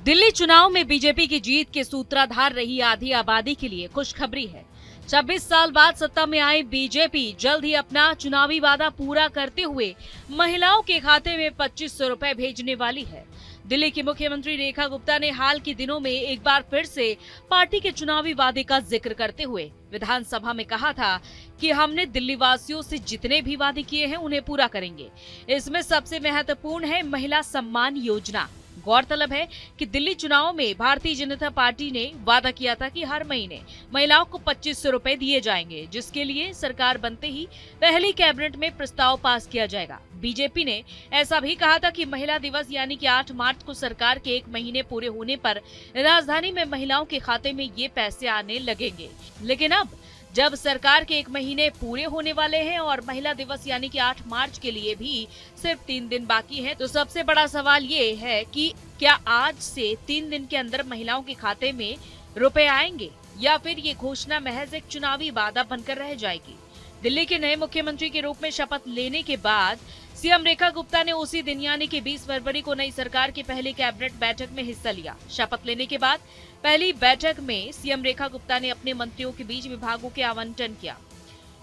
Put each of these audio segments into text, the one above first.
दिल्ली चुनाव में बीजेपी की जीत के सूत्रधार रही आधी आबादी के लिए खुशखबरी है। 26 साल बाद सत्ता में आई बीजेपी जल्द ही अपना चुनावी वादा पूरा करते हुए महिलाओं के खाते में 2500 रुपए भेजने वाली है। दिल्ली की मुख्यमंत्री रेखा गुप्ता ने हाल के दिनों में एक बार फिर से पार्टी के चुनावी वादे का जिक्र करते हुए विधानसभा में कहा था कि हमने दिल्ली वासियों से जितने भी वादे किए हैं उन्हें पूरा करेंगे। इसमें सबसे महत्वपूर्ण है महिला सम्मान योजना। गौरतलब है कि दिल्ली चुनाव में भारतीय जनता पार्टी ने वादा किया था कि हर महीने महिलाओं को 2500 रुपए दिए जाएंगे, जिसके लिए सरकार बनते ही पहली कैबिनेट में प्रस्ताव पास किया जाएगा। बीजेपी ने ऐसा भी कहा था कि महिला दिवस यानी कि 8 मार्च को सरकार के 1 महीने पूरे होने पर राजधानी में महिलाओं के खाते में ये पैसे आने लगेंगे। लेकिन अब जब सरकार के 1 महीने पूरे होने वाले हैं और महिला दिवस यानी कि 8 मार्च के लिए भी सिर्फ 3 दिन बाकी हैं, तो सबसे बड़ा सवाल ये है कि क्या आज से 3 दिन के अंदर महिलाओं के खाते में रुपए आएंगे या फिर ये घोषणा महज एक चुनावी वादा बनकर रह जाएगी। दिल्ली के नए मुख्यमंत्री के रूप में शपथ लेने के बाद सीएम रेखा गुप्ता ने उसी दिन यानी कि 20 फरवरी को नई सरकार की पहली कैबिनेट बैठक में हिस्सा लिया। शपथ लेने के बाद पहली बैठक में सीएम रेखा गुप्ता ने अपने मंत्रियों के बीच विभागों के आवंटन किया।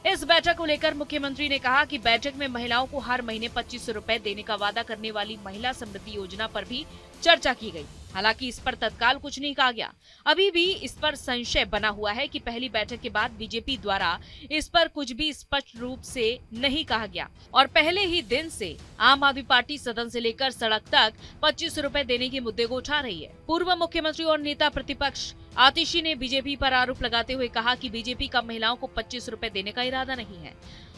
इस बैठक को लेकर मुख्यमंत्री ने कहा कि बैठक में महिलाओं को हर महीने 2500 रुपए देने का वादा करने वाली महिला समृद्धि योजना पर भी चर्चा की गई। हालांकि इस पर तत्काल कुछ नहीं कहा गया। अभी भी इस पर संशय बना हुआ है कि पहली बैठक के बाद बीजेपी द्वारा इस पर कुछ भी स्पष्ट रूप से नहीं कहा गया और पहले ही दिन से आम आदमी पार्टी सदन से लेकर सड़क तक 2500 रुपए देने के मुद्दे को उठा रही है। पूर्व मुख्यमंत्री और नेता प्रतिपक्ष आतिशी ने बीजेपी पर आरोप लगाते हुए कहा कि बीजेपी का महिलाओं को 25 रुपए देने का इरादा नहीं है।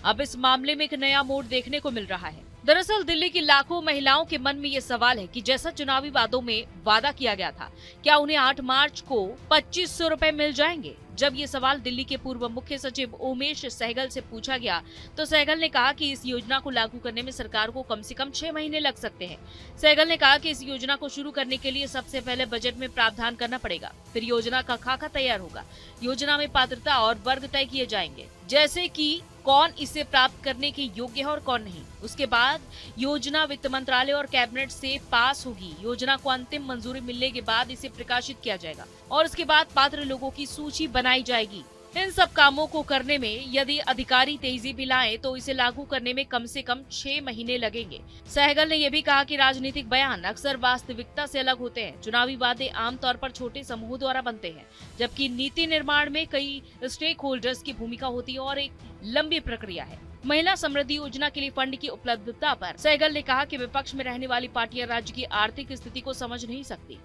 अब इस मामले में एक नया मोड़ देखने को मिल रहा है। दरअसल दिल्ली की लाखों महिलाओं के मन में ये सवाल है कि जैसा चुनावी वादों में वादा किया गया था, क्या उन्हें 8 मार्च को 2500 रुपए मिल जाएंगे? जब ये सवाल दिल्ली के पूर्व मुख्य सचिव उमेश सहगल से पूछा गया तो सहगल ने कहा कि इस योजना को लागू करने में सरकार को कम से कम 6 महीने लग सकते हैं। सहगल ने कहा कि इस योजना को शुरू करने के लिए सबसे पहले बजट में प्रावधान करना पड़ेगा, फिर योजना का खाका तैयार होगा। योजना में पात्रता और वर्ग तय किए जाएंगे, जैसे कि कौन इसे प्राप्त करने के योग्य है और कौन नहीं। उसके बाद योजना वित्त मंत्रालय और कैबिनेट से पास होगी। योजना को अंतिम मंजूरी मिलने के बाद इसे प्रकाशित किया जाएगा और उसके बाद पात्र लोगों की सूची बनाई जाएगी। इन सब कामों को करने में यदि अधिकारी तेजी भी लाएं तो इसे लागू करने में कम से कम 6 महीने लगेंगे। सहगल ने यह भी कहा कि राजनीतिक बयान अक्सर वास्तविकता से अलग होते हैं। चुनावी वादे आमतौर पर छोटे समूह द्वारा बनते हैं, जबकि नीति निर्माण में कई स्टेक होल्डर्स की भूमिका होती है और एक लंबी प्रक्रिया है। महिला समृद्धि योजना के लिए फंड की उपलब्धता पर सहगल ने कहा कि विपक्ष में रहने वाली पार्टियां राज्य की आर्थिक स्थिति को समझ नहीं सकती।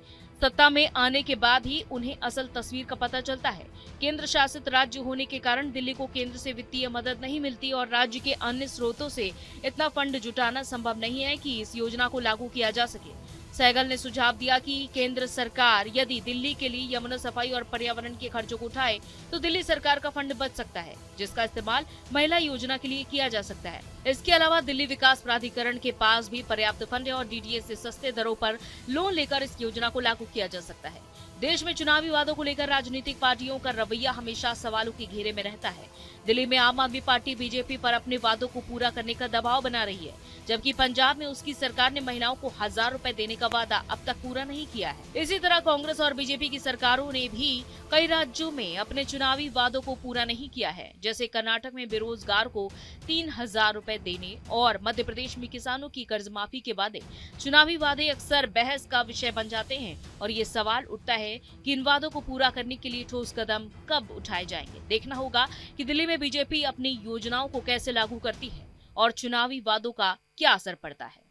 सत्ता में आने के बाद ही उन्हें असल तस्वीर का पता चलता है। केंद्र शासित राज्य होने के कारण दिल्ली को केंद्र से वित्तीय मदद नहीं मिलती और राज्य के अन्य स्रोतों से इतना फंड जुटाना संभव नहीं है कि इस योजना को लागू किया जा सके। सहगल ने सुझाव दिया कि केंद्र सरकार यदि दिल्ली के लिए यमुना सफाई और पर्यावरण के खर्चों को उठाए तो दिल्ली सरकार का फंड बच सकता है, जिसका इस्तेमाल महिला योजना के लिए किया जा सकता है। इसके अलावा दिल्ली विकास प्राधिकरण के पास भी पर्याप्त फंड है और डीडीएस से सस्ते दरों पर लोन लेकर इस योजना को लागू किया जा सकता है। देश में चुनावी वादों को लेकर राजनीतिक पार्टियों का रवैया हमेशा सवालों के घेरे में रहता है। दिल्ली में आम आदमी पार्टी बीजेपी पर अपने वादों को पूरा करने का दबाव बना रही है, जबकि पंजाब में उसकी सरकार ने महिलाओं को 1000 रुपए देने का वादा अब तक पूरा नहीं किया है। इसी तरह कांग्रेस और बीजेपी की सरकारों ने भी कई राज्यों में अपने चुनावी वादों को पूरा नहीं किया है, जैसे कर्नाटक में बेरोजगार को 3000 रुपए देने और मध्य प्रदेश में किसानों की कर्ज माफी के वादे। चुनावी वादे अक्सर बहस का विषय बन जाते हैं और ये सवाल उठता है कि इन वादों को पूरा करने के लिए ठोस कदम कब उठाए जाएंगे। देखना होगा कि दिल्ली में बीजेपी अपनी योजनाओं को कैसे लागू करती है और चुनावी वादों का क्या असर पड़ता है।